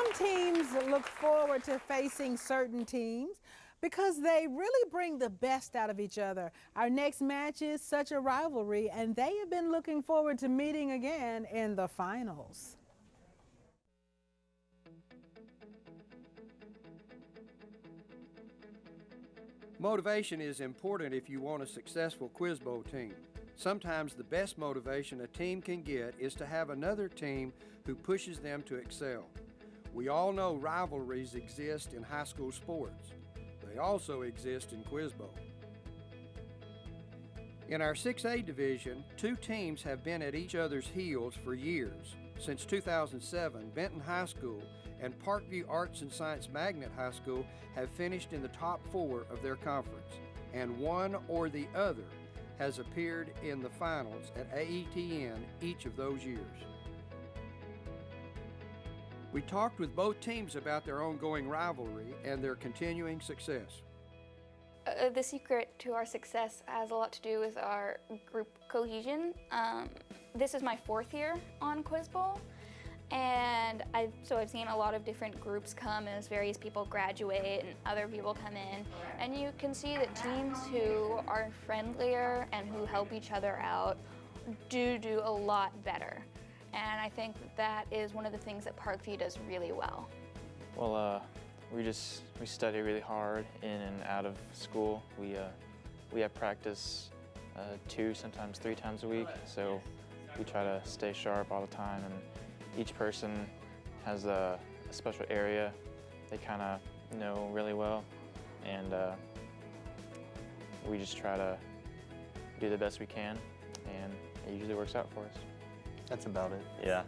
Some teams look forward to facing certain teams because they really bring the best out of each other. Our next match is such a rivalry, and they have been looking forward to meeting again in the finals. Motivation is important if you want a successful Quiz Bowl team. Sometimes the best motivation a team can get is to have another team who pushes them to excel. We all know rivalries exist in high school sports. They also exist in Quiz Bowl. In our 6A division, two teams have been at each other's heels for years. Since 2007, Benton High School and Parkview Arts and Science Magnet High School have finished in the top 4 of their conference, and one or the other has appeared in the finals at AETN each of those years. We talked with both teams about their ongoing rivalry and their continuing success. The secret to our success has a lot to do with our group cohesion. This is my 4th year on Quiz Bowl, and I've seen a lot of different groups come as various people graduate and other people come in, and you can see that teams who are friendlier and who help each other out do a lot better. And I think that is one of the things that Parkview does really well. Well, we study really hard in and out of school. We have practice 2, sometimes 3 times a week, so we try to stay sharp all the time, and each person has a special area they kind of know really well, and we just try to do the best we can, and it usually works out for us. That's about it. Yeah.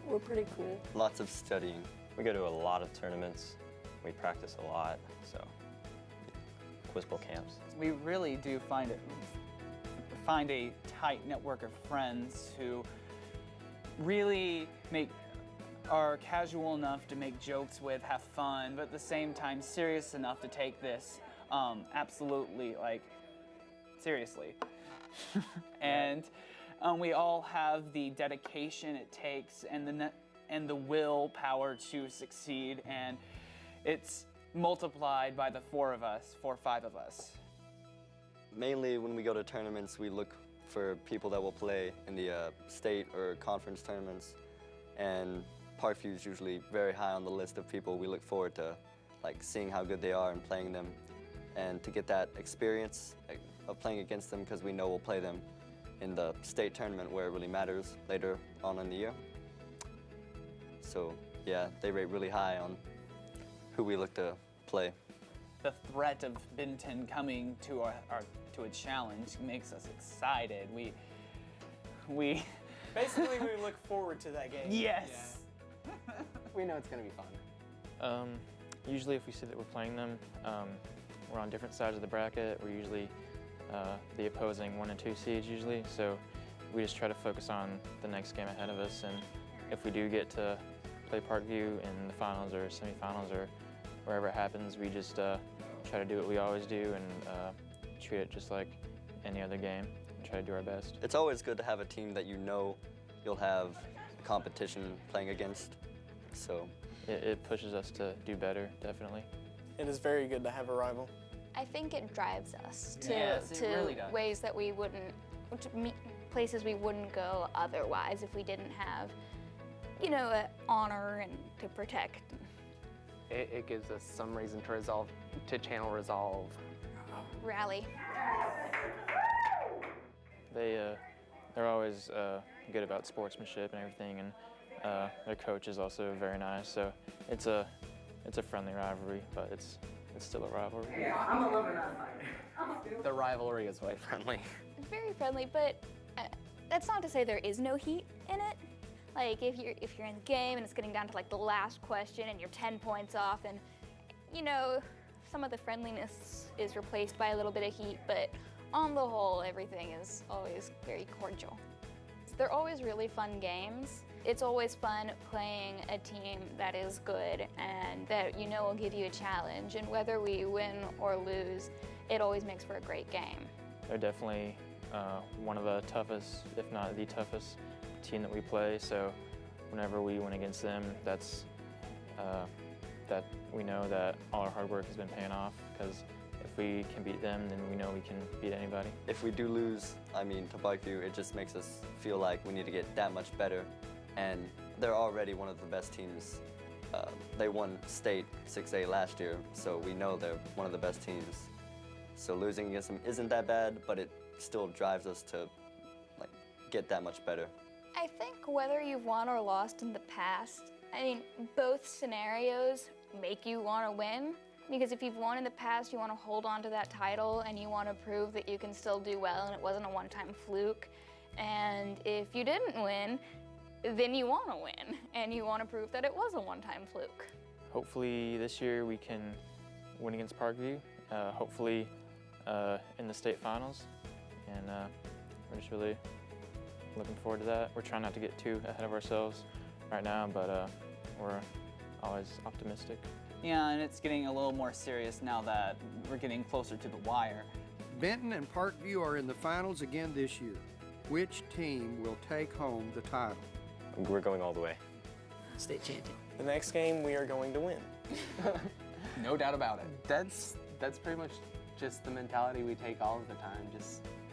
We're pretty cool. Lots of studying. We go to a lot of tournaments. We practice a lot, so Quiz Bowl camps. We really do find a tight network of friends who really are casual enough to make jokes with, have fun, but at the same time serious enough to take this absolutely, seriously. And we all have the dedication it takes and the willpower to succeed, and it's multiplied by the 4 or 5 of us. Mainly when we go to tournaments, we look for people that will play in the state or conference tournaments, and Parkview is usually very high on the list of people we look forward to, seeing how good they are and playing them, and to get that experience of playing against them, because we know we'll play them in the state tournament where it really matters later on in the year. So yeah, they rate really high on who we look to play. The threat of Benton coming to a challenge makes us excited. We Basically, we look forward to that game. Yes. Yeah. We know it's going to be fun. Usually if we see that we're playing them, we're on different sides of the bracket. We're usually the opposing 1 and 2 seeds usually, so we just try to focus on the next game ahead of us, and if we do get to play Parkview in the finals or semifinals or wherever it happens, we just try to do what we always do and treat it just like any other game and try to do our best. It's always good to have a team that you know you'll have competition playing against, so. It pushes us to do better, definitely. It is very good to have a rival. I think it drives us to, Yes, it really does. ways that we wouldn't, places we wouldn't go otherwise if we didn't have, an honor and to protect. It gives us some reason to channel resolve. Rally. They're always good about sportsmanship and everything, and their coach is also very nice. So it's a friendly rivalry, but it's still a rivalry. I'm a lover, not a fighter. The rivalry is way friendly. It's very friendly, but that's not to say there is no heat in it. If you're in the game and it's getting down to the last question and you're 10 points off, and some of the friendliness is replaced by a little bit of heat, but on the whole, everything is always very cordial. They're always really fun games. It's always fun playing a team that is good and that will give you a challenge, and whether we win or lose, it always makes for a great game. They're definitely one of the toughest, if not the toughest, team that we play, so whenever we win against them, that's that we know that all our hard work has been paying off, because if we can beat them, then we know we can beat anybody. If we do lose, to Parkview, it just makes us feel like we need to get that much better. And they're already one of the best teams. They won state 6A last year, so we know they're one of the best teams. So losing against them isn't that bad, but it still drives us to get that much better. I think whether you've won or lost in the past, both scenarios make you want to win. Because if you've won in the past, you want to hold on to that title and you want to prove that you can still do well and it wasn't a one-time fluke. And if you didn't win, then you want to win and you want to prove that it was a one-time fluke. Hopefully this year we can win against Parkview, hopefully in the state finals, and we're just really looking forward to that. We're trying not to get too ahead of ourselves right now, but we're always optimistic. Yeah, and it's getting a little more serious now that we're getting closer to the wire. Benton and Parkview are in the finals again this year. Which team will take home the title? We're going all the way. State champion. The next game, we are going to win. No doubt about it. That's pretty much just the mentality we take all of the time.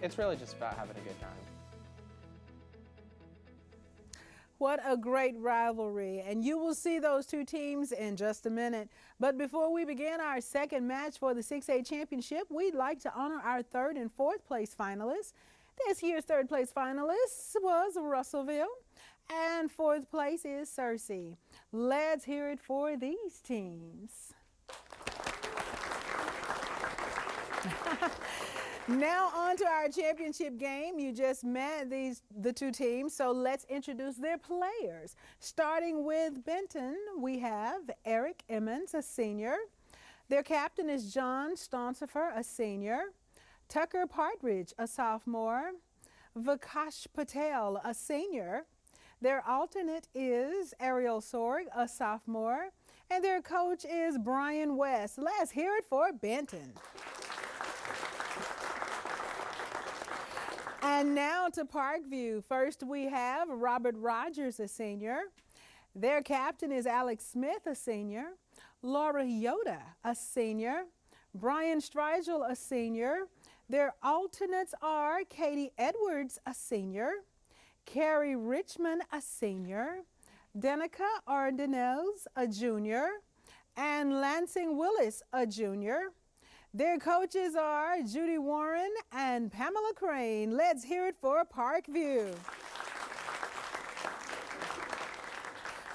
It's really just about having a good time. What a great rivalry, and you will see those two teams in just a minute. But before we begin our second match for the 6A championship, we'd like to honor our third and fourth place finalists. This year's third place finalist was Russellville, and fourth place is Searcy. Let's hear it for these teams. Now on to our championship game. You just met the two teams, so let's introduce their players. Starting with Benton, we have Eric Emmons, a senior. Their captain is John Stauncifer, a senior. Tucker Partridge, a sophomore. Vikash Patel, a senior. Their alternate is Ariel Sorg, a sophomore. And their coach is Brian West. Let's hear it for Benton. And now to Parkview. First we have Robert Rogers, a senior. Their captain is Alex Smith, a senior. Laura Yoda, a senior. Brian Streigel, a senior. Their alternates are Katie Edwards, a senior. Carrie Richmond, a senior. Danica Ardenels, a junior. And Lansing Willis, a junior. Their coaches are Judy Warren and Pamela Crane. Let's hear it for Parkview.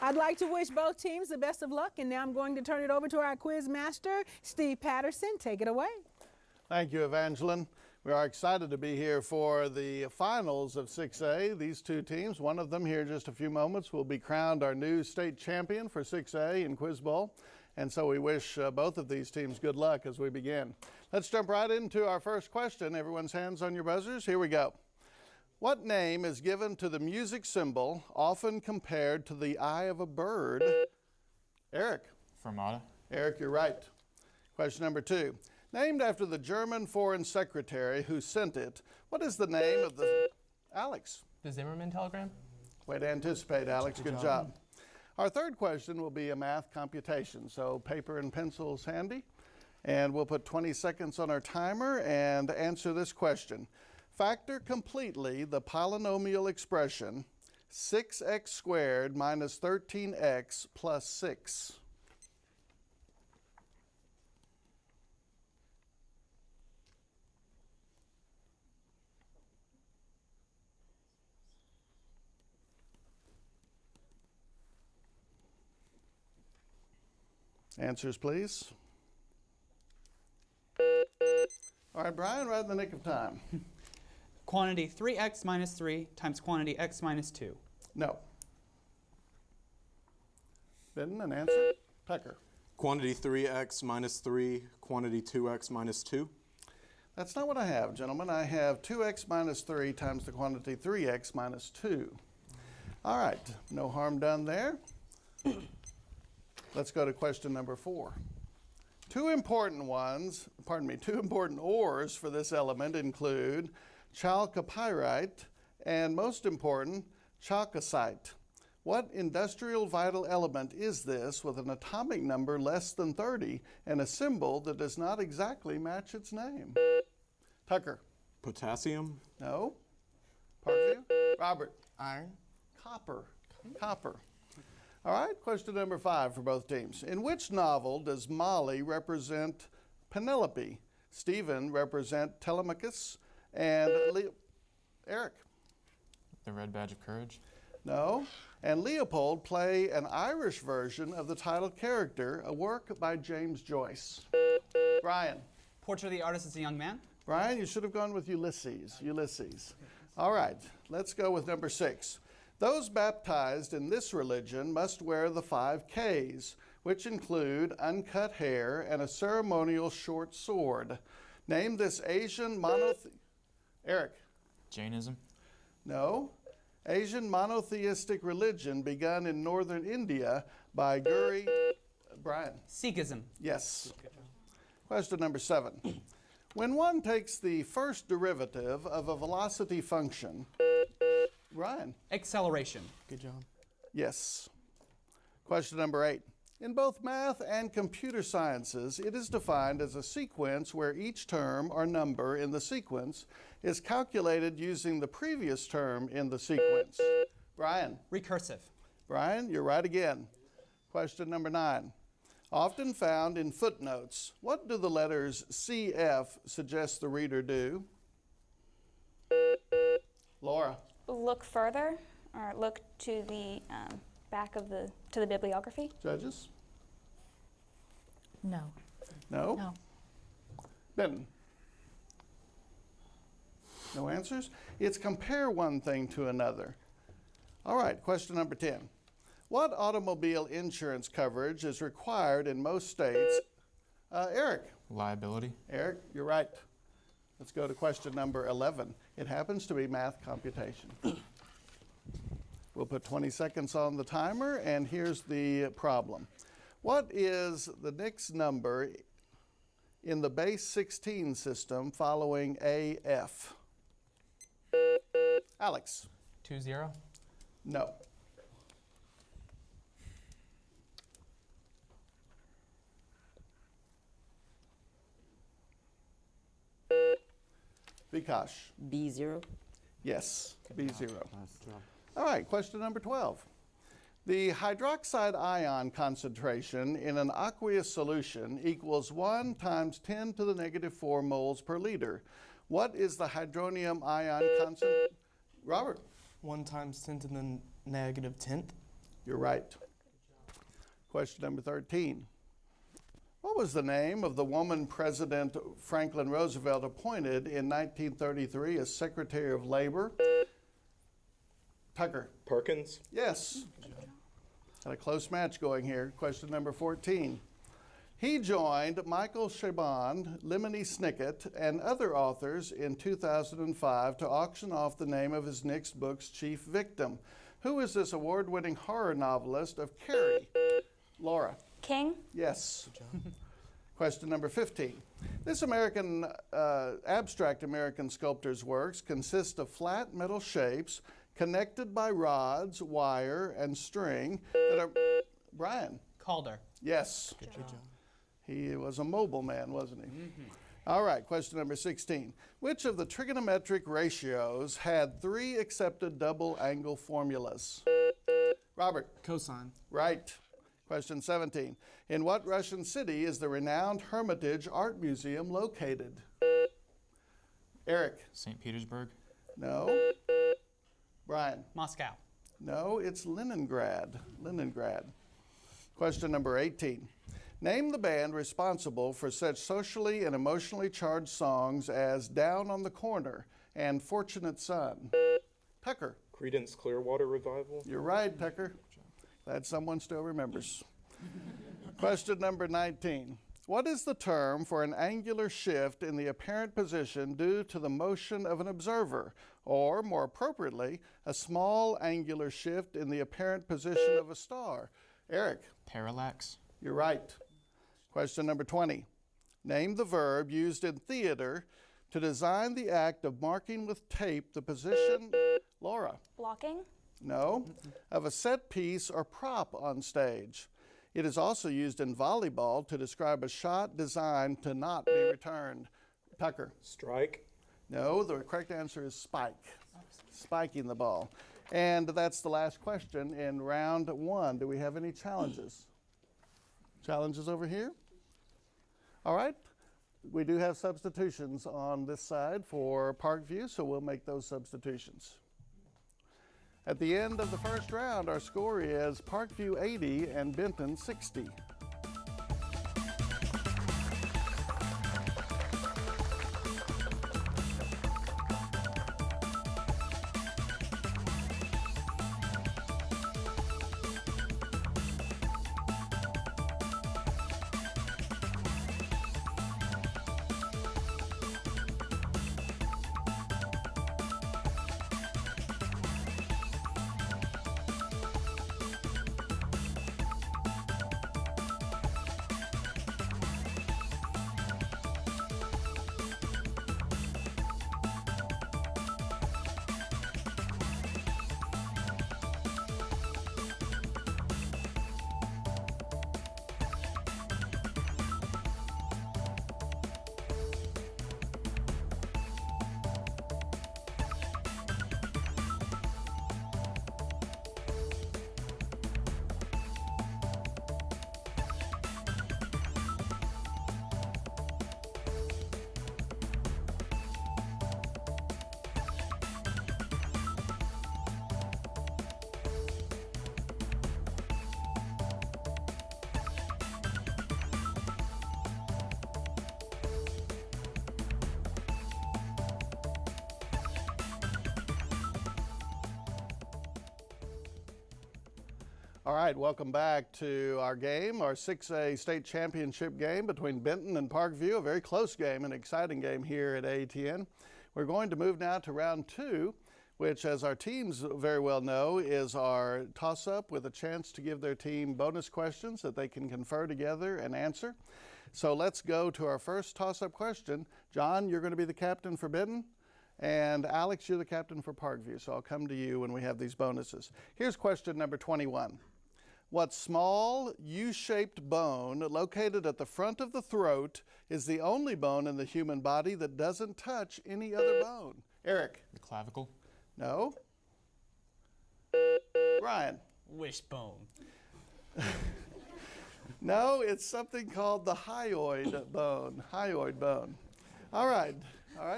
I'd like to wish both teams the best of luck, and now I'm going to turn it over to our quiz master, Steve Patterson. Take it away. Thank you, Evangeline. We are excited to be here for the finals of 6A. These two teams, one of them here in just a few moments, will be crowned our new state champion for 6A in Quiz Bowl. And so we wish both of these teams good luck as we begin. Let's jump right into our first question. Everyone's hands on your buzzers. Here we go. What name is given to the music symbol, often compared to the eye of a bird? Eric. Fermata. Eric, you're right. Question number 2. Named after the German Foreign Secretary who sent it, what is the name of the... Alex. The Zimmerman telegram? Way to anticipate, Alex. Good job. Our third question will be a math computation, so paper and pencils handy. And we'll put 20 seconds on our timer and answer this question. Factor completely the polynomial expression 6x squared minus 13x plus 6. Answers, please. All right, Brian, right in the nick of time. Quantity 3x minus 3 times quantity x minus 2. No. Benton, an answer? Tucker. Quantity 3x minus 3, quantity 2x minus 2. That's not what I have, gentlemen. I have 2x minus 3 times the quantity 3x minus 2. All right, no harm done there. Let's go to question number 4. Two important ores for this element include chalcopyrite and, most important, chalcocite. What industrial vital element is this with an atomic number less than 30 and a symbol that does not exactly match its name? Tucker. Potassium. No. Parkview. Robert. Iron. Copper. Copper. All right, question number 5 for both teams. In which novel does Molly represent Penelope, Stephen represent Telemachus, and Eric? The Red Badge of Courage. No. And Leopold play an Irish version of the title character, a work by James Joyce. Brian. Portrait of the Artist as a Young Man. Brian, you should have gone with Ulysses. Ulysses. All right, let's go with number 6. Those baptized in this religion must wear the 5 Ks, which include uncut hair and a ceremonial short sword. Name this Asian Eric. Jainism. No. Asian monotheistic religion begun in northern India by Guru. Brian. Sikhism. Yes. Question number 7. When one takes the first derivative of a velocity function, Ryan. Acceleration. Good job. Yes. Question number 8. In both math and computer sciences, it is defined as a sequence where each term or number in the sequence is calculated using the previous term in the sequence. Brian. Recursive. Brian, you're right again. Question number 9. Often found in footnotes, what do the letters CF suggest the reader do? Laura. Look further, or look to the back of the bibliography. Judges? No. No? No. Benton? No answers? It's compare one thing to another. All right, question number 10. What automobile insurance coverage is required in most states? Eric? Liability. Eric, you're right. Let's go to question number 11. It happens to be math computation. We'll put 20 seconds on the timer, and here's the problem. What is the next number in the base 16 system following AF? Alex? 20. No. Vikash? B0. Yes, B0. All right, question number 12. The hydroxide ion concentration in an aqueous solution equals 1 times 10 to the negative 4 moles per liter. What is the hydronium ion concentration? Robert? 1 times 10 to the negative 10th. You're right. Question number 13. What was the name of the woman President Franklin Roosevelt appointed in 1933 as Secretary of Labor? Tucker. Perkins. Yes. Got a close match going here. Question number 14. He joined Michael Chabon, Lemony Snicket, and other authors in 2005 to auction off the name of his next book's chief victim. Who is this award-winning horror novelist of Carrie? Laura. King? Yes. Question number 15. This abstract American sculptor's works consist of flat metal shapes connected by rods, wire, and string that are... Brian. Calder. Yes. Good job. He was a mobile man, wasn't he? Mm-hmm. All right, question number 16. Which of the trigonometric ratios had 3 accepted double angle formulas? Robert. Cosine. Right. Question 17. In what Russian city is the renowned Hermitage Art Museum located? Eric. St. Petersburg. No. Brian. Moscow. No, it's Leningrad. Leningrad. Question number 18. Name the band responsible for such socially and emotionally charged songs as Down on the Corner and Fortunate Son. Tucker. Creedence Clearwater Revival. You're right, Tucker. Glad someone still remembers. Question number 19. What is the term for an angular shift in the apparent position due to the motion of an observer, or, more appropriately, a small angular shift in the apparent position of a star? Eric. Parallax. You're right. Question number 20. Name the verb used in theater to design the act of marking with tape the position. Laura. Blocking? No. Of a set piece or prop on stage. It is also used in volleyball to describe a shot designed to not be returned. Tucker. Strike. No, the correct answer is spike. Spiking the ball. And that's the last question in round one. Do we have any challenges? Challenges over here? All right. We do have substitutions on this side for Parkview, so we'll make those substitutions. At the end of the first round, our score is Parkview 80 and Benton 60. All right, welcome back to our game, our 6A state championship game between Benton and Parkview, a very close game, an exciting game here at ATN. We're going to move now to round two, which, as our teams very well know, is our toss-up with a chance to give their team bonus questions that they can confer together and answer. So let's go to our first toss-up question. John, you're going to be the captain for Benton. And Alex, you're the captain for Parkview, so I'll come to you when we have these bonuses. Here's question number 21. What small U-shaped bone located at the front of the throat is the only bone in the human body that doesn't touch any other bone? Eric. The clavicle. No. Brian. Wishbone. No, it's something called the hyoid bone. Hyoid bone. All right,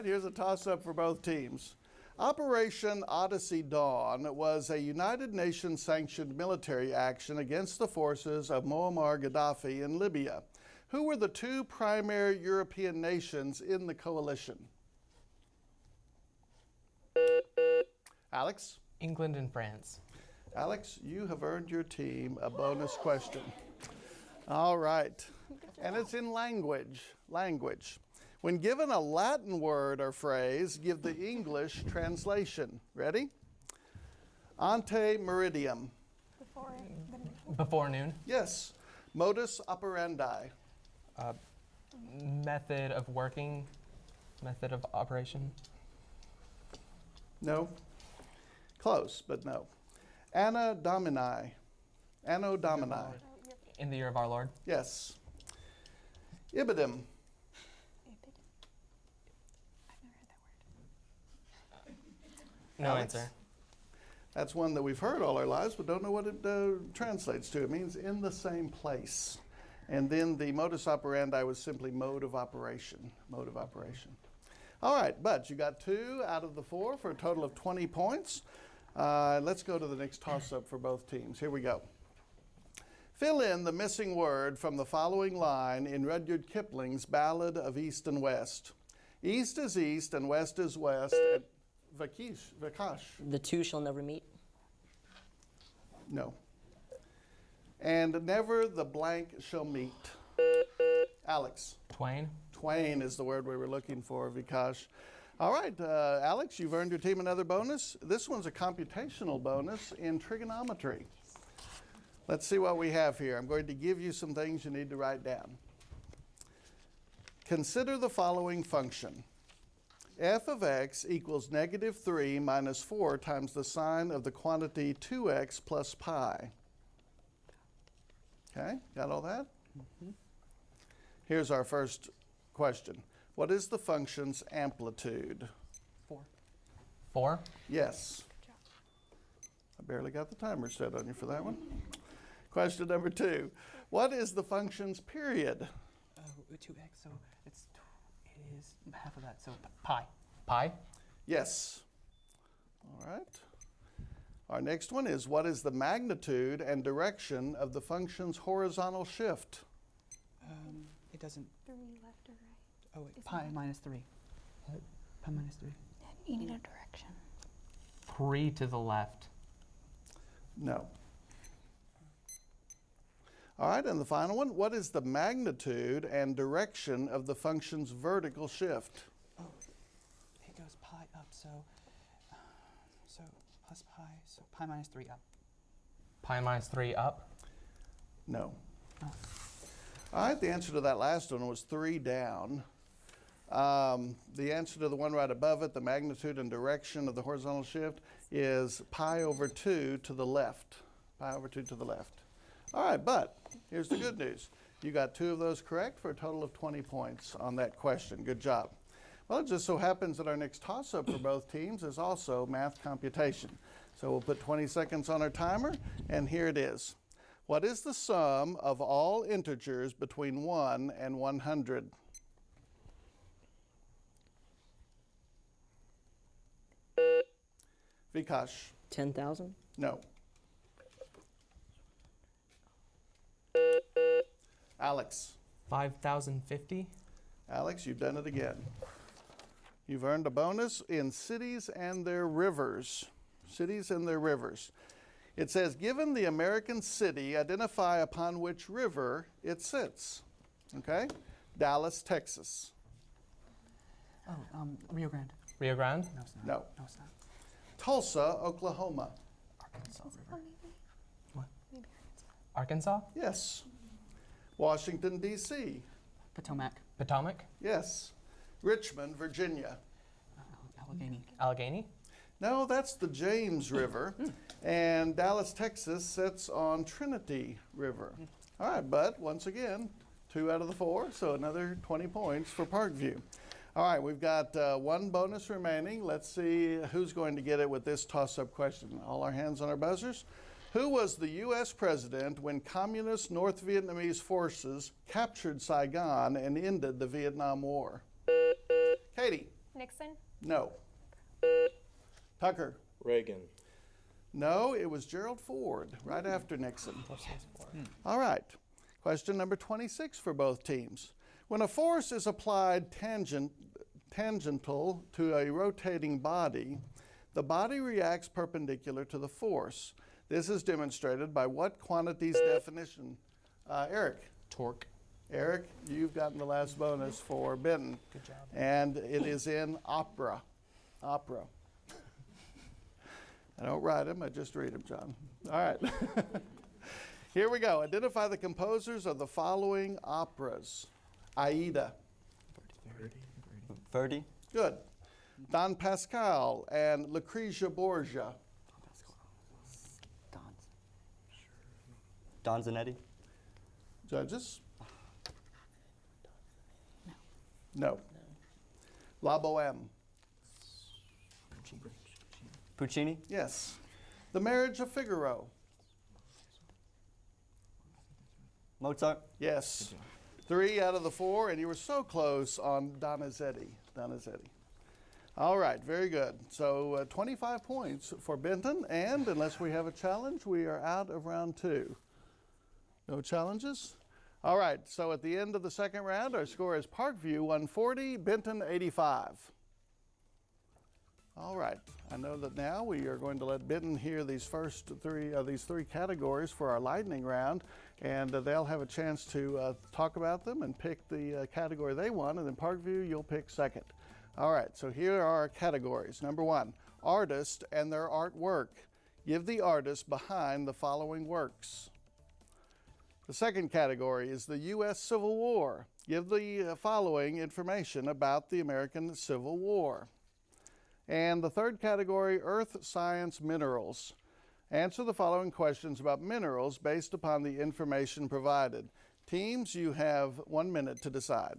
here's a toss-up for both teams. Operation Odyssey Dawn was a United Nations-sanctioned military action against the forces of Muammar Gaddafi in Libya. Who were the two primary European nations in the coalition? Alex? England and France. Alex, you have earned your team a bonus question. All right, and it's in language. When given a Latin word or phrase, give the English translation. Ready? Ante meridium. Before noon. Yes. Modus operandi. Method of working. Method of operation. No. Close, but no. Anno Domini. Anno Domini. In the year of our Lord. Yes. Ibidem. No Alex? answer. That's one that we've heard all our lives, but don't know what it translates to. It means in the same place. And then the modus operandi was simply mode of operation. Mode of operation. All right, but you got 2 out of the 4 for a total of 20 points. Let's go to the next toss-up for both teams. Here we go. Fill in the missing word from the following line in Rudyard Kipling's Ballad of East and West. East is east and west is west. Vikash. The two shall never meet. No. And never the blank shall meet. Alex. Twain. Twain is the word we were looking for, Vikash. All right, Alex, you've earned your team another bonus. This one's a computational bonus in trigonometry. Let's see what we have here. I'm going to give you some things you need to write down. Consider the following function. f of x equals -3 minus 4 times the sine of the quantity 2x plus pi. Okay, got all that? Here's our first question. What is the function's amplitude? 4. 4? Yes. I barely got the timer set on you for that one. Question number 2. What is the function's period? 2x, so it is half of that, so pi. Pi? Yes. All right. Our next one is, what is the magnitude and direction of the function's horizontal shift? It doesn't. 3 left or right? Oh, wait, pi minus 3. Pi minus 3. You need a direction. 3 to the left. No. All right, and the final one, what is the magnitude and direction of the function's vertical shift? Oh, it goes pi up, so plus pi, so pi minus 3 up. Pi minus 3 up? No. Oh. All right, the answer to that last one was 3 down. The answer to the one right above it, the magnitude and direction of the horizontal shift, is pi over 2 to the left. Pi over 2 to the left. All right, but here's the good news. You got 2 of those correct for a total of 20 points on that question. Good job. Well, it just so happens that our next toss-up for both teams is also math computation. So we'll put 20 seconds on our timer, and here it is. What is the sum of all integers between 1 and 100? Vikash? 10,000? No. Alex? 5,050? Alex, you've done it again. You've earned a bonus in cities and their rivers. Cities and their rivers. It says, given the American city, identify upon which river it sits. Okay? Dallas, Texas. Oh, Rio Grande. Rio Grande? No, it's not. No. No, it's not. Tulsa, Oklahoma. Arkansas River. What? Arkansas? Yes. Washington, D.C. Potomac. Potomac? Yes. Richmond, Virginia. Allegheny. Allegheny? No, that's the James River. And Dallas, Texas sits on Trinity River. All right, but once again, 2 out of the 4, so another 20 points for Parkview. All right, we've got 1 bonus remaining. Let's see who's going to get it with this toss-up question. All our hands on our buzzers. Who was the U.S. president when communist North Vietnamese forces captured Saigon and ended the Vietnam War? Katie? Nixon? No. Tucker? Reagan. No, it was Gerald Ford, right after Nixon. All right. Question number 26 for both teams. When a force is applied tangential to a rotating body, the body reacts perpendicular to the force. This is demonstrated by what quantity's definition? Eric? Torque. Eric, you've gotten the last bonus for Benton. Good job. And it is in opera. Opera. I don't write them, I just read them, John. All right. Here we go. Identify the composers of the following operas. Aida. Verdi. Good. Don Pascal and Lucrezia Borgia. Don Zanetti. Judges? No. La Boheme. Puccini. Yes. The Marriage of Figaro. Mozart. Yes. 3 out of the 4, and you were so close on Donizetti. Donizetti. All right, very good. So 25 points for Benton, and unless we have a challenge, we are out of round 2. No challenges? All right, so at the end of the second round, our score is Parkview 140, Benton 85. All right, I know that now we are going to let Benton hear these first 3 categories for our lightning round, and they'll have a chance to talk about them and pick the category they want, and then Parkview, you'll pick second. All right, so here are our categories. Number 1, artist and their artwork. Give the artist behind the following works. The second category is the U.S. Civil War. Give the following information about the American Civil War. And the third category, Earth Science Minerals. Answer the following questions about minerals based upon the information provided. Teams, you have 1 minute to decide.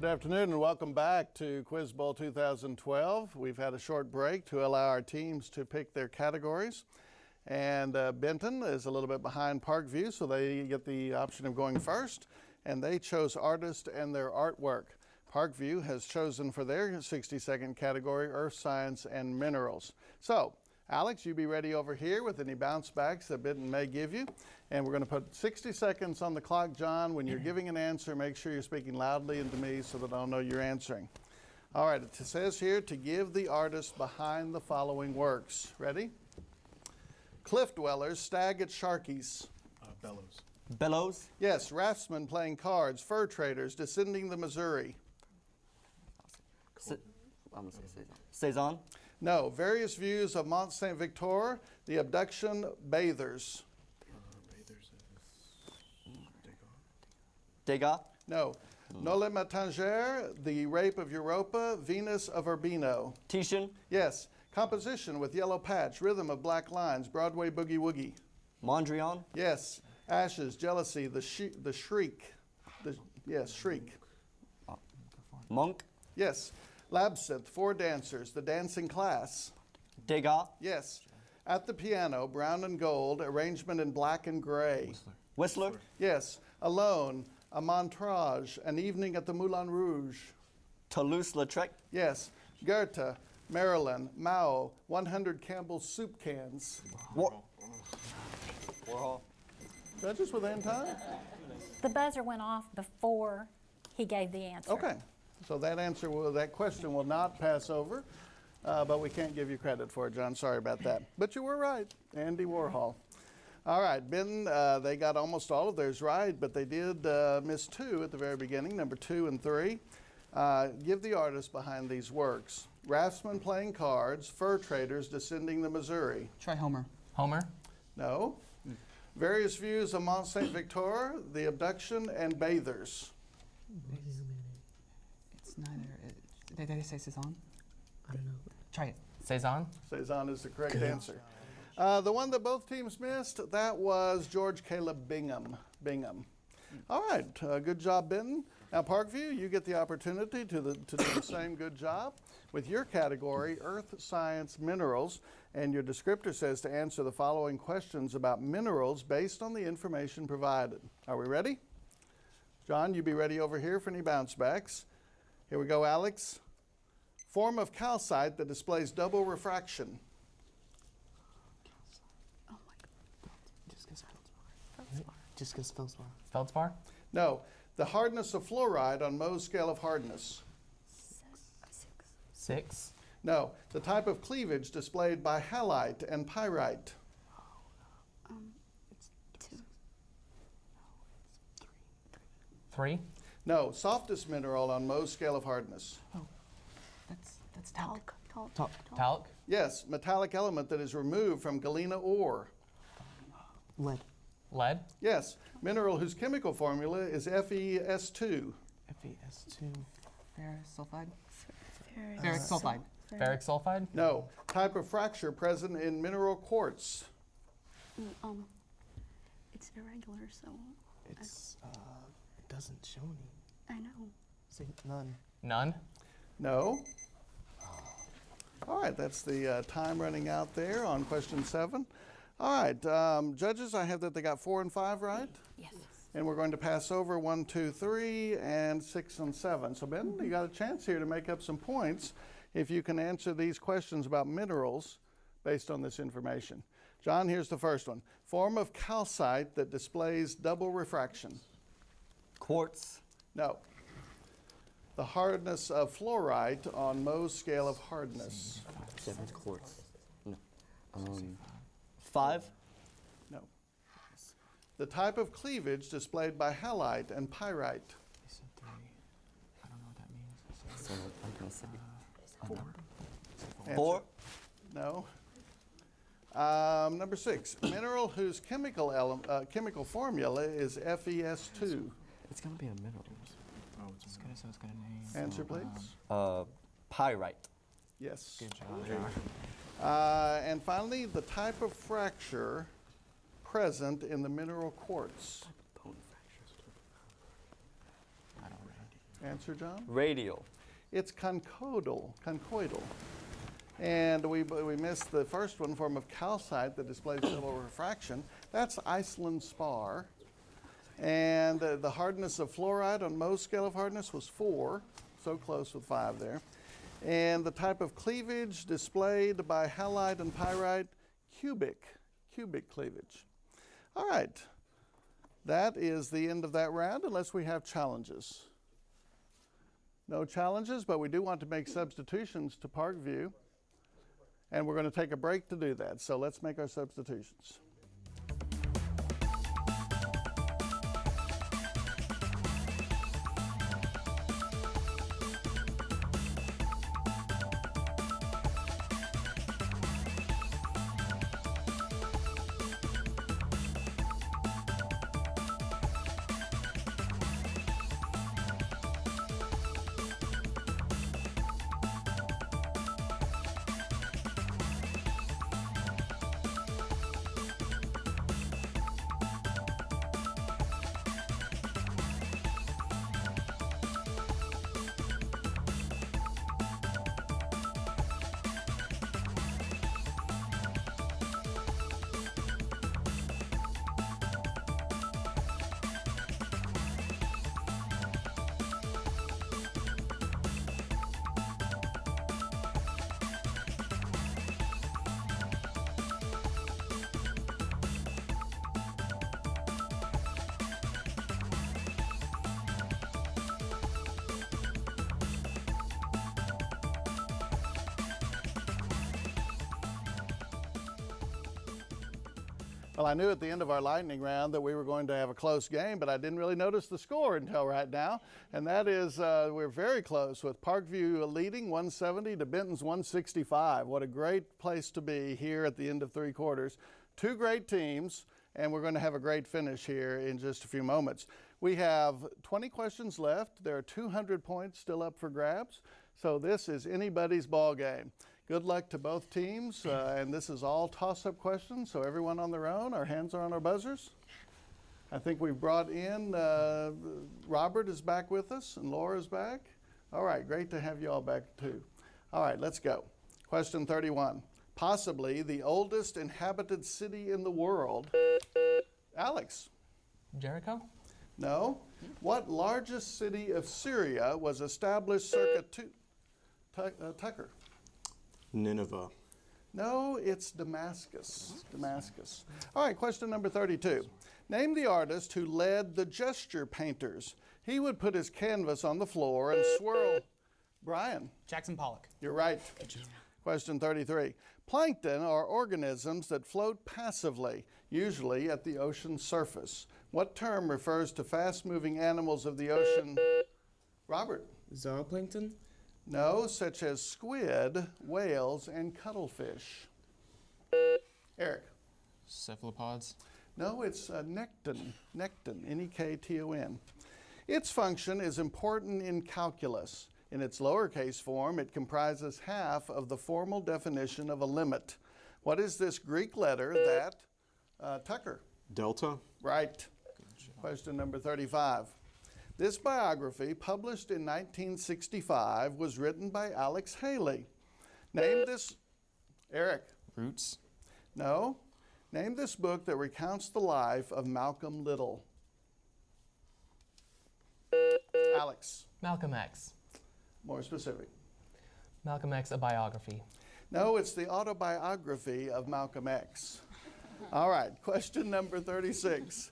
Good afternoon and welcome back to Quiz Bowl 2012. We've had a short break to allow our teams to pick their categories. And Benton is a little bit behind Parkview, so they get the option of going first. And they chose artist and their artwork. Parkview has chosen for their 60-second category, Earth Science and Minerals. So, Alex, you be ready over here with any bounce backs that Benton may give you. And we're going to put 60 seconds on the clock, John. When you're giving an answer, make sure you're speaking loudly into me so that I'll know you're answering. All right, it says here to give the artist behind the following works. Ready? Cliff dwellers stag at Sharkies. Bellows. Bellows. Yes, raftsmen playing cards, fur traders descending the Missouri. I'm going to say Cezanne. No, various views of Mont Saint Victor, the abduction bathers. Degas. No. Noli me tangere, the rape of Europa, Venus of Urbino. Titian. Yes. Composition with yellow patch, rhythm of black lines, Broadway boogie woogie. Mondrian. Yes. Ashes, jealousy, the shriek. Yes, shriek. Monk. Yes. Labsinthe, four dancers, the dancing class. Degas. Yes. At the piano, brown and gold, arrangement in black and gray. Whistler. Yes. Alone, a montage, an evening at the Moulin Rouge. Toulouse-Lautrec. Yes. Goethe, Maryland, Mao, 100 Campbell's soup cans. Warhol. Judges within time? The buzzer went off before He gave the answer. Okay, so that question will not pass over, but we can't give you credit for it, John. Sorry about that. But you were right, Andy Warhol. All right, Benton, they got almost all of theirs right, but they did miss 2 at the very beginning, number 2 and 3. Give the artist behind these works. Raftsmen playing cards, fur traders descending the Missouri. Try Homer. Homer? No. Various views of Mont Saint Victor, the abduction, and bathers. It's neither. Did they say Cezanne? I don't know. Try it. Cezanne? Cezanne is the correct answer. The one that both teams missed, that was George Caleb Bingham. All right, good job, Benton. Now, Parkview, you get the opportunity to do the same good job with your category, Earth Science Minerals, and your descriptor says to answer the following questions about minerals based on the information provided. Are we ready? John, you be ready over here for any bounce backs. Here we go, Alex. Form of calcite that displays double refraction. Oh my God. Just because feldspar. Feldspar? No. The hardness of fluoride on Mohs scale of hardness. 6. No. The type of cleavage displayed by halite and pyrite. It's 2. 3. No. Softest mineral on Mohs scale of hardness. That's talc. Talc? Yes. Metallic element that is removed from galena ore. Lead. Lead? Yes. Mineral whose chemical formula is FeS2. FeS2. Ferrous sulfide. Ferric sulfide. Ferric sulfide? No. Type of fracture present in mineral quartz. It's irregular, so It's it doesn't show any. I know. Say none. None? No. All right, that's the time running out there on question 7. All right, judges, I have that they got 4 and 5 right. Yes. And we're going to pass over 1, 2, 3, and 6 and 7. So Ben, you got a chance here to make up some points if you can answer these questions about minerals based on this information. John, here's the first one. Form of calcite that displays double refraction. Quartz. No. The hardness of fluorite on Mohs scale of hardness. 7 quartz. No. 5. No. The type of cleavage displayed by halite and pyrite. They said 3. I don't know what that means. So I'm gonna say 4. Answer. 4. No. Number 6. Mineral whose chemical formula is FeS2. It's gonna be a mineral. It's gonna say it's got a name. Answer, please. Pyrite. Yes. Good job, Josh. And finally, the type of fracture present in the mineral quartz. I don't know. Answer, John? Radial. It's conchoidal. And we missed the first one, form of calcite that displays double refraction. That's Iceland spar. And the hardness of fluoride on Mohs scale of hardness was 4, so close with 5 there. And the type of cleavage displayed by halite and pyrite, cubic cleavage. All right, that is the end of that round unless we have challenges. No challenges, but we do want to make substitutions to Parkview. And we're going to take a break to do that, so let's make our substitutions. Well, I knew at the end of our lightning round that we were going to have a close game, but I didn't really notice the score until right now. And that is, we're very close with Parkview leading 170 to Benton's 165. What a great place to be here at the end of three quarters. Two great teams, and we're going to have a great finish here in just a few moments. We have 20 questions left. There are 200 points still up for grabs. So this is anybody's ball game. Good luck to both teams, and this is all toss-up questions, so everyone on their own, our hands are on our buzzers. I think we've brought in, Robert is back with us, and Laura's back. All right, great to have you all back too. All right, let's go. Question 31. Possibly the oldest inhabited city in the world. Alex? Jericho? No. What largest city of Syria was established circa Tucker? Nineveh. No, it's Damascus. Damascus. All right, question number 32. Name the artist who led the gesture painters. He would put his canvas on the floor and swirl. Brian. Jackson Pollock. You're right. Question 33. Plankton are organisms that float passively, usually at the ocean's surface. What term refers to fast-moving animals of the ocean? Robert. Zooplankton? No, such as squid, whales, and cuttlefish. Eric. Cephalopods? No, it's necton, Nekton. Its function is important in calculus. In its lowercase form, it comprises half of the formal definition of a limit. What is this Greek letter that, Tucker? Delta. Right. Question number 35. This biography, published in 1965, was written by Alex Haley. Name this, Eric. Roots? No. Name this book that recounts the life of Malcolm Little. Alex. Malcolm X. More specific. Malcolm X, a biography. No, it's the autobiography of Malcolm X. All right, question number 36.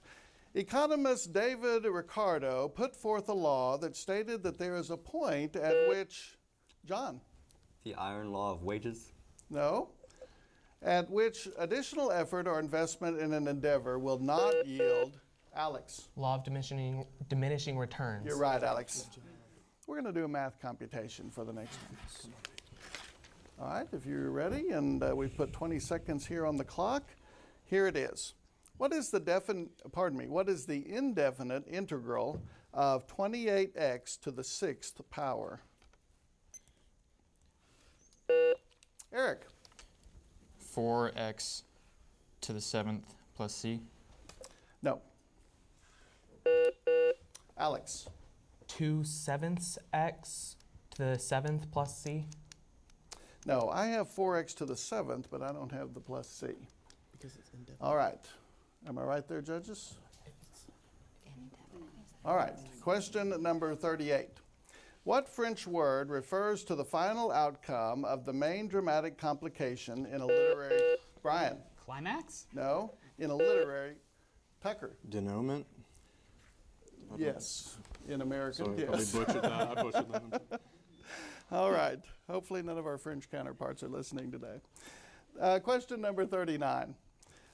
Economist David Ricardo put forth a law that stated that there is a point at which, John? The iron law of wages? No. At which additional effort or investment in an endeavor will not yield, Alex? Law of diminishing returns. You're right, Alex. We're going to do a math computation for the next one. All right, if you're ready, and we've put 20 seconds here on the clock, here it is. What is the indefinite integral of 28x to the 6th power? Eric. 4x to the 7th plus c? No. Alex. 2/7 x to the 7th plus c? No, I have 4x to the 7th, but I don't have the plus c. Because it's indefinite. All right. Am I right there, judges? All right. Question number 38. What French word refers to the final outcome of the main dramatic complication in a literary... Brian? Climax? No. In a literary... Tucker? Denouement. Yes. In American, Sorry, yes. probably butchered that. I butchered that. All right. Hopefully none of our French counterparts are listening today. Question number 39.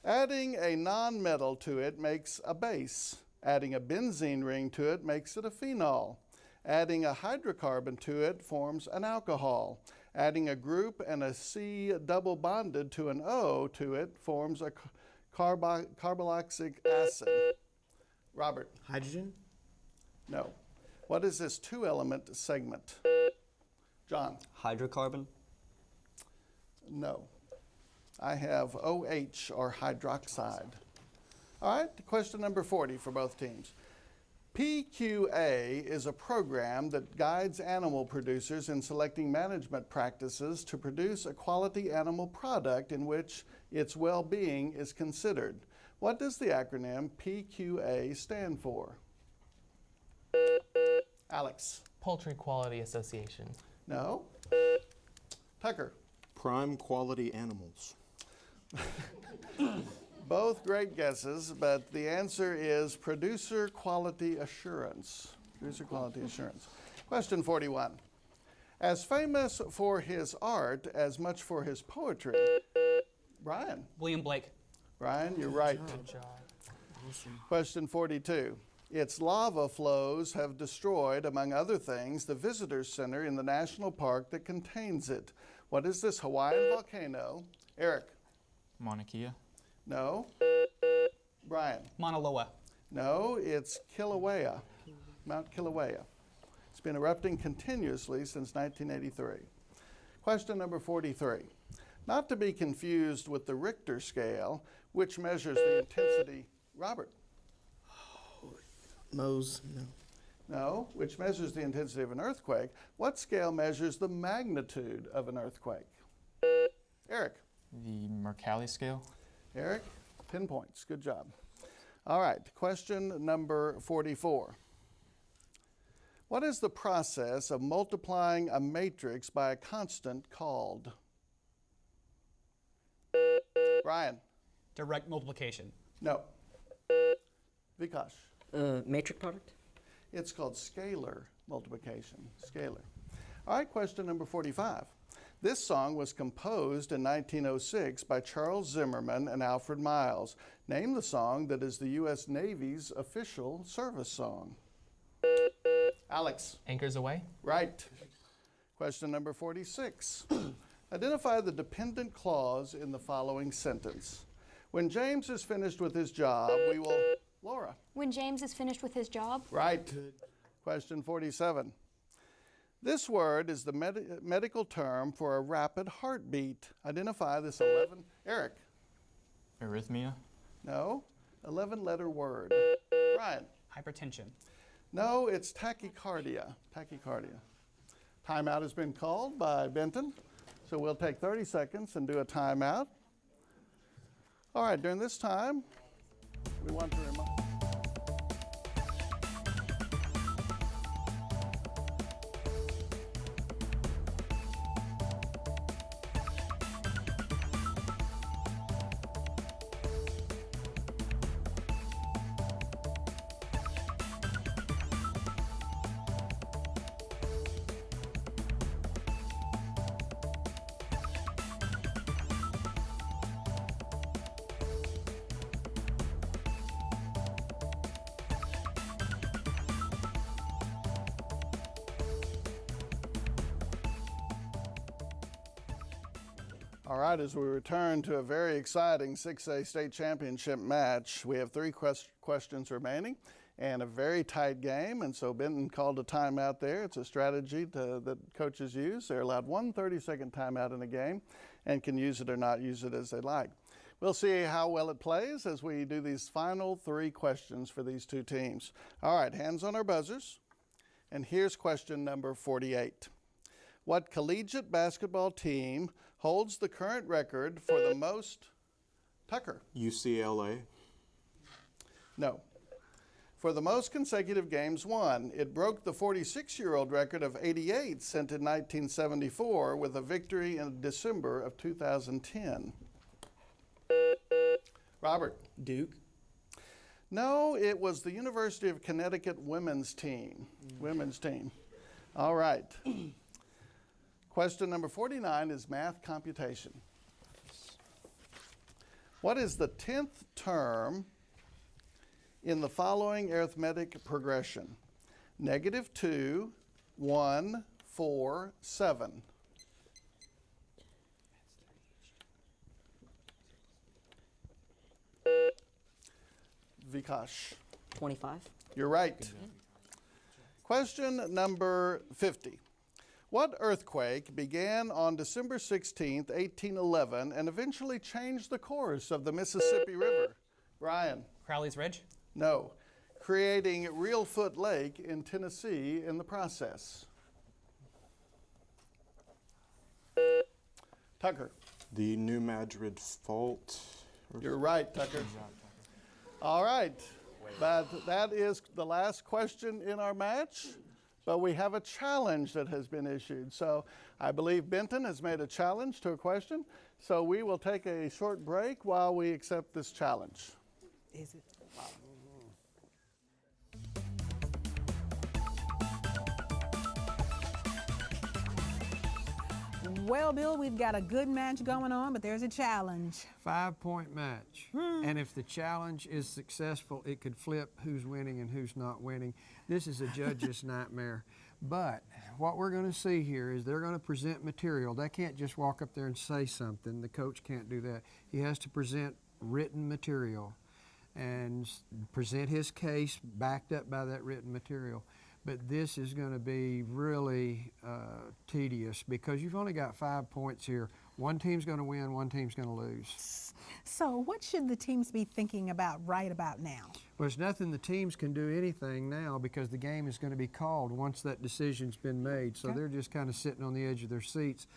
Adding a non-metal to it makes a base. Adding a benzene ring to it makes it a phenol. Adding a hydrocarbon to it forms an alcohol. Adding a group and a C double bonded to an O to it forms a carboxylic acid. Robert? Hydrogen? No. What is this two-element segment? John? Hydrocarbon? No. I have OH, or hydroxide. All right, question number 40 for both teams. PQA is a program that guides animal producers in selecting management practices to produce a quality animal product in which its well-being is considered. What does the acronym PQA stand for? Alex? Poultry Quality Association. No. Tucker? Prime quality animals. Both great guesses, but the answer is Producer Quality Assurance. Producer Quality Assurance. Question 41. As famous for his art as much for his poetry, Brian. William Blake. Ryan, you're right. Good job. Question 42. Its lava flows have destroyed, among other things, the visitor center in the national park that contains it. What is this Hawaiian volcano? Eric? Mauna Kea. No. Brian? Mauna Loa. No, it's Kilauea, Mount Kilauea. It's been erupting continuously since 1983. Question number 43. Not to be confused with the Richter scale, which measures the intensity. Robert? Mose, no. No, which measures the intensity of an earthquake. What scale measures the magnitude of an earthquake? Eric? The Mercalli scale. Eric? 10 points. Good job. All right, question number 44. What is the process of multiplying a matrix by a constant called? Brian? Direct multiplication. No. Vikash? Matrix product? It's called scalar multiplication. Scalar. All right, question number 45. This song was composed in 1906 by Charles Zimmerman and Alfred Miles. Name the song that is the U.S. Navy's official service song. Alex. Anchors Away? Right. Question number 46. Identify the dependent clause in the following sentence. When James is finished with his job, we will... Laura. When James is finished with his job? Right. Question 47. This word is the medical term for a rapid heartbeat. Identify this 11... Eric. Arrhythmia. No. 11-letter word. Brian. Hypertension. No, it's tachycardia. Tachycardia. Timeout has been called by Benton, so we'll take 30 seconds and do a timeout. All right, during this time, we want to remind... All right, as we return to a very exciting 6A state championship match, we have three questions remaining and a very tight game, and so Benton called a timeout there. It's a strategy that coaches use. They're allowed one 30-second timeout in a game and can use it or not use it as they like. We'll see how well it plays as we do these final three questions for these two teams. All right, hands on our buzzers, and here's question number 48. What collegiate basketball team holds the current record for the most... Tucker. UCLA. No. For the most consecutive games won, it broke the 46-year-old record of 88 set in 1974 with a victory in December of 2010. Robert. Duke. No, it was the University of Connecticut women's team. Women's team. All right. Question number 49 is math computation. What is the 10th term in the following arithmetic progression? -2, 1, 4, 7. Vikash. 25. You're right. Question number 50. What earthquake began on December 16th, 1811, and eventually changed the course of the Mississippi River? Brian. Crowley's Ridge? No. Creating Reelfoot Lake in Tennessee in the process. Tucker. The New Madrid Fault. You're right, Tucker. All right. But that is the last question in our match. But we have a challenge that has been issued. So I believe Benton has made a challenge to a question. So we will take a short break while we accept this challenge. Is it? Well, Bill, we've got a good match going on, but there's a challenge. 5-point match. And if the challenge is successful, it could flip who's winning and who's not winning. This is a judge's nightmare. But what we're going to see here is they're going to present material. They can't just walk up there and say something. The coach can't do that. He has to present written material and present his case backed up by that written material. But this is going to be really tedious because you've only got 5 points here. One team's going to win, one team's going to lose. So what should the teams be thinking about right about now? Well, there's nothing the teams can do anything now because the game is going to be called once that decision's been made. So they're just kind of sitting on the edge of their seats.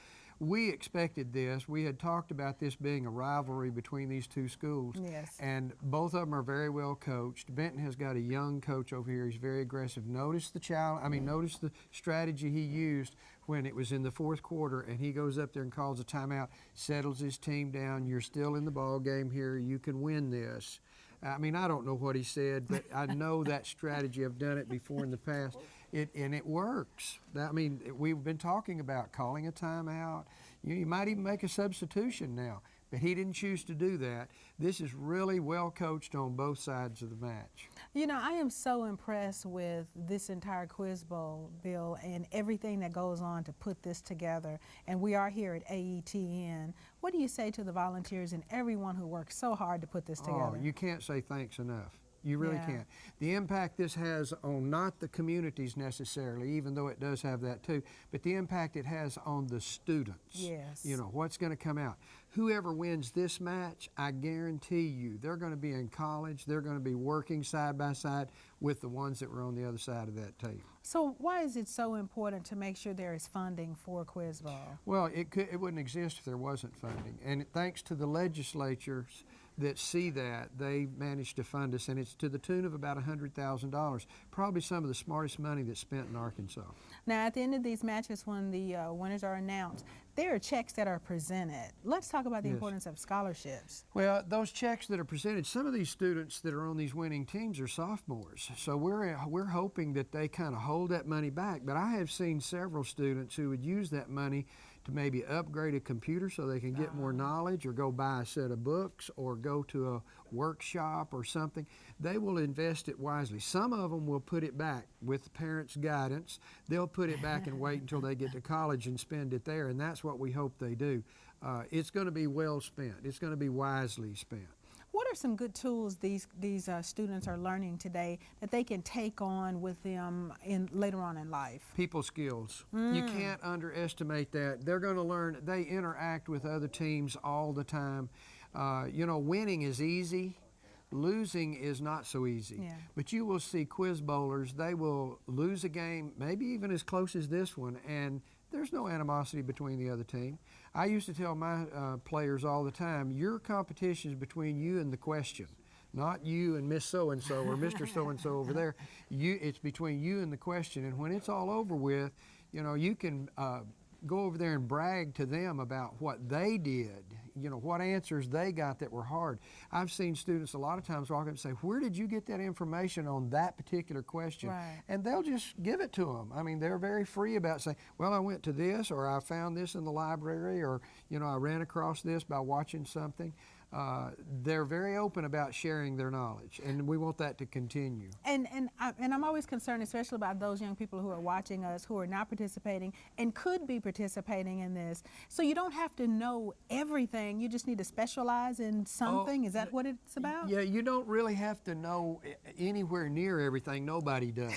We expected this. We had talked about this being a rivalry between these two schools. Yes. And both of them are very well coached. Benton has got a young coach over here. He's very aggressive. Notice the challenge. I mean, notice the strategy he used when it was in the fourth quarter, and he goes up there and calls a timeout, settles his team down. You're still in the ball game here. You can win this. I mean, I don't know what he said, but I know that strategy. I've done it before in the past. And it works. I mean, we've been talking about calling a timeout. You might even make a substitution now, but he didn't choose to do that. This is really well coached on both sides of the match. You know, I am so impressed with this entire Quiz Bowl, Bill, and everything that goes on to put this together. And we are here at AETN. What do you say to the volunteers and everyone who worked so hard to put this together? Oh, you can't say thanks enough. You really can't. The impact this has on not the communities necessarily, even though it does have that too, but the impact it has on the students. Yes. You know, what's going to come out. Whoever wins this match, I guarantee you, they're going to be in college. They're going to be working side by side with the ones that were on the other side of that table. So why is it so important to make sure there is funding for Quiz Bowl? Well, it wouldn't exist if there wasn't funding. And thanks to the legislatures that see that, they managed to fund us, and it's to the tune of about $100,000, probably some of the smartest money that's spent in Arkansas. Now, at the end of these matches, when the winners are announced, there are checks that are presented. Let's talk about the importance of scholarships. Well, those checks that are presented, some of these students that are on these winning teams are sophomores, so we're hoping that they kind of hold that money back. But I have seen several students who would use that money to maybe upgrade a computer so they can get more knowledge, or go buy a set of books, or go to a workshop or something. They will invest it wisely. Some of them will put it back with the parents' guidance. They'll put it back and wait until they get to college and spend it there, and that's what we hope they do. It's going to be well spent. It's going to be wisely spent. What are some good tools these students are learning today that they can take on with them later on in life? People skills. You can't underestimate that. They're going to learn. They interact with other teams all the time. You know, winning is easy. Losing is not so easy. Yeah. But you will see quiz bowlers, they will lose a game, maybe even as close as this one, and there's no animosity between the other team. I used to tell my players all the time, your competition is between you and the question, not you and Miss So-and-so or Mr. So-and-so over there. It's between you and the question, and when it's all over with, you know, you can go over there and brag to them about what they did, you know, what answers they got that were hard. I've seen students a lot of times walk up and say, where did you get that information on that particular question? Right. And they'll just give it to them. I mean, they're very free about saying, well, I went to this, or I found this in the library, or, you know, I ran across this by watching something. They're very open about sharing their knowledge, and we want that to continue. And I'm always concerned, especially about those young people who are watching us, who are not participating and could be participating in this. So you don't have to know everything. You just need to specialize in something. Is that what it's about? Yeah, you don't really have to know anywhere near everything. Nobody does.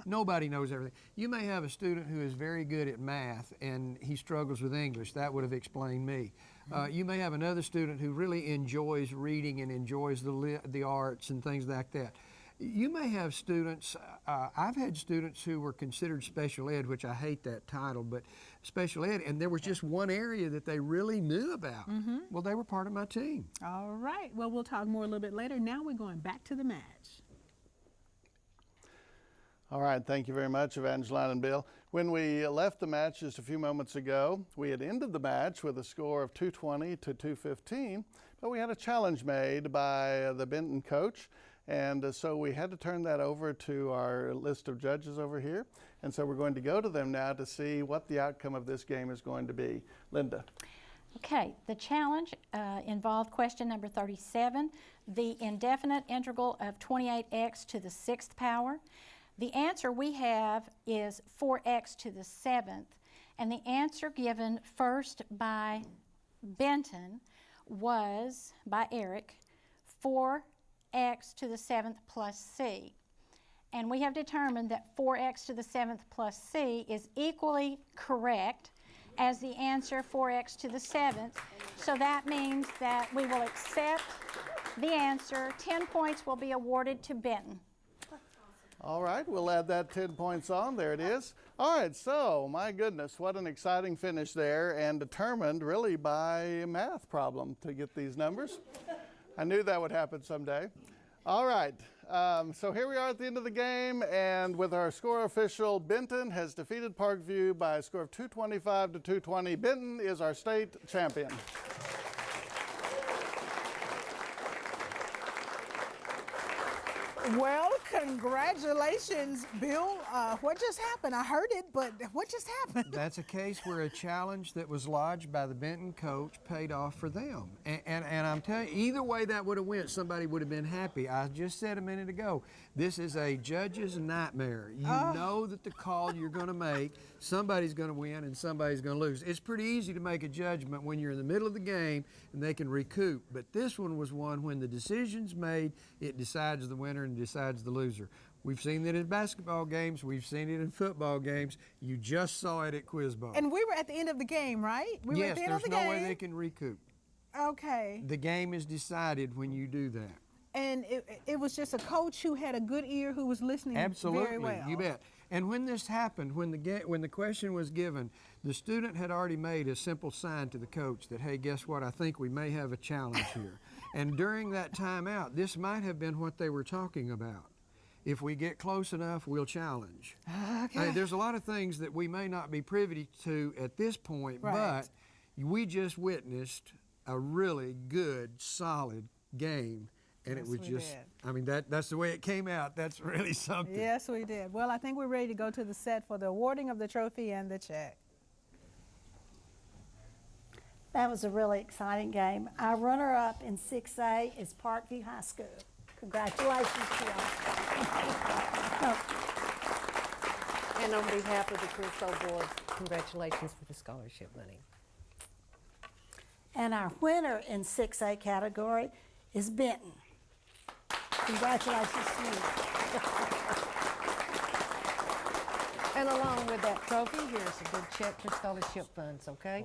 Nobody knows everything. You may have a student who is very good at math and he struggles with English. That would have explained me. You may have another student who really enjoys reading and enjoys the arts and things like that. You may have students, I've had students who were considered special ed, which I hate that title, but special ed, and there was just one area that they really knew about. Well, they were part of my team. All right. Well, we'll talk more a little bit later. Now we're going back to the match. All right, thank you very much, Evangeline and Bill. When we left the match just a few moments ago, we had ended the match with a score of 220 to 215, but we had a challenge made by the Benton coach, and so we had to turn that over to our list of judges over here. And so we're going to go to them now to see what the outcome of this game is going to be. Linda. Okay, the challenge involved question number 37, the indefinite integral of 28x to the 6th power. The answer we have is 4x to the 7th, and the answer given first by Benton was, by Eric, 4x to the 7th plus c. And we have determined that 4x to the 7th plus c is equally correct as the answer 4x to the 7th. So that means that we will accept the answer. 10 points will be awarded to Benton. All right, we'll add that 10 points on. There it is. All right, so my goodness, what an exciting finish there, and determined really by a math problem to get these numbers. I knew that would happen someday. All right, so here we are at the end of the game, and with our score official, Benton has defeated Parkview by a score of 225 to 220. Benton is our state champion. Well, congratulations, Bill. What just happened? I heard it, but what just happened? That's a case where a challenge that was lodged by the Benton coach paid off for them. And I'm telling you, either way that would have went, somebody would have been happy. I just said a minute ago, this is a judge's nightmare. You know that the call you're going to make, somebody's going to win and somebody's going to lose. It's pretty easy to make a judgment when you're in the middle of the game and they can recoup. But this one was one when the decision's made, it decides the winner and decides the loser. We've seen it in basketball games. We've seen it in football games. You just saw it at Quiz Bowl. And we were at the end of the game, right? We were yes, at the end there's of the no game. way they can recoup. Okay. The game is decided when you do that. And it was just a coach who had a good ear, who was listening Absolutely, very well. you bet. And when this happened, when the question was given, the student had already made a simple sign to the coach that, hey, guess what? I think we may have a challenge here. And during that timeout, this might have been what they were talking about. If we get close enough, we'll challenge. Okay. There's a lot of things that we may not be privy to at this point, but we just witnessed a really good, solid game. And it was just, I mean, that's the way it came out. That's really something. Yes, we did. Well, I think we're ready to go to the set for the awarding of the trophy and the check. That was a really exciting game. Our runner-up in 6A is Parkview High School. Congratulations to y'all. And on behalf of the Quiz Bowl Board, congratulations for the scholarship money. And our winner in 6A category is Benton. Congratulations to you. And along with that trophy, here's a good check for scholarship funds, okay?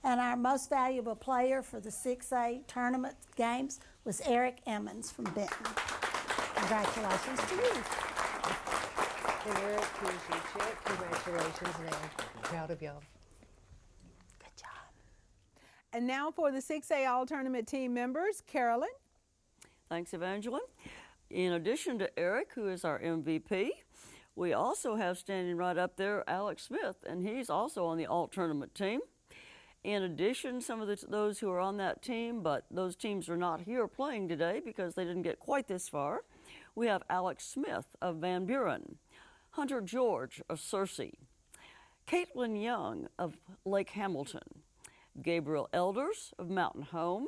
And our most valuable player for the 6A tournament games was Eric Emmons from Benton. Congratulations to you. And Eric, here's your check. Congratulations, and I'm proud of y'all. Good job. And now for the 6A All-Tournament team members, Carolyn. Thanks, Evangeline. In addition to Eric, who is our MVP, we also have standing right up there Alex Smith, and he's also on the All-Tournament team. In addition, some of those who are on that team, but those teams are not here playing today because they didn't get quite this far, we have Alex Smith of Van Buren, Hunter George of Searcy, Caitlin Young of Lake Hamilton, Gabriel Elders of Mountain Home,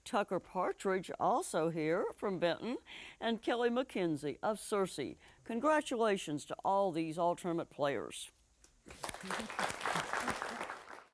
Tucker Partridge, also here from Benton, and Kelly McKenzie of Searcy. Congratulations to all these all-tournament players.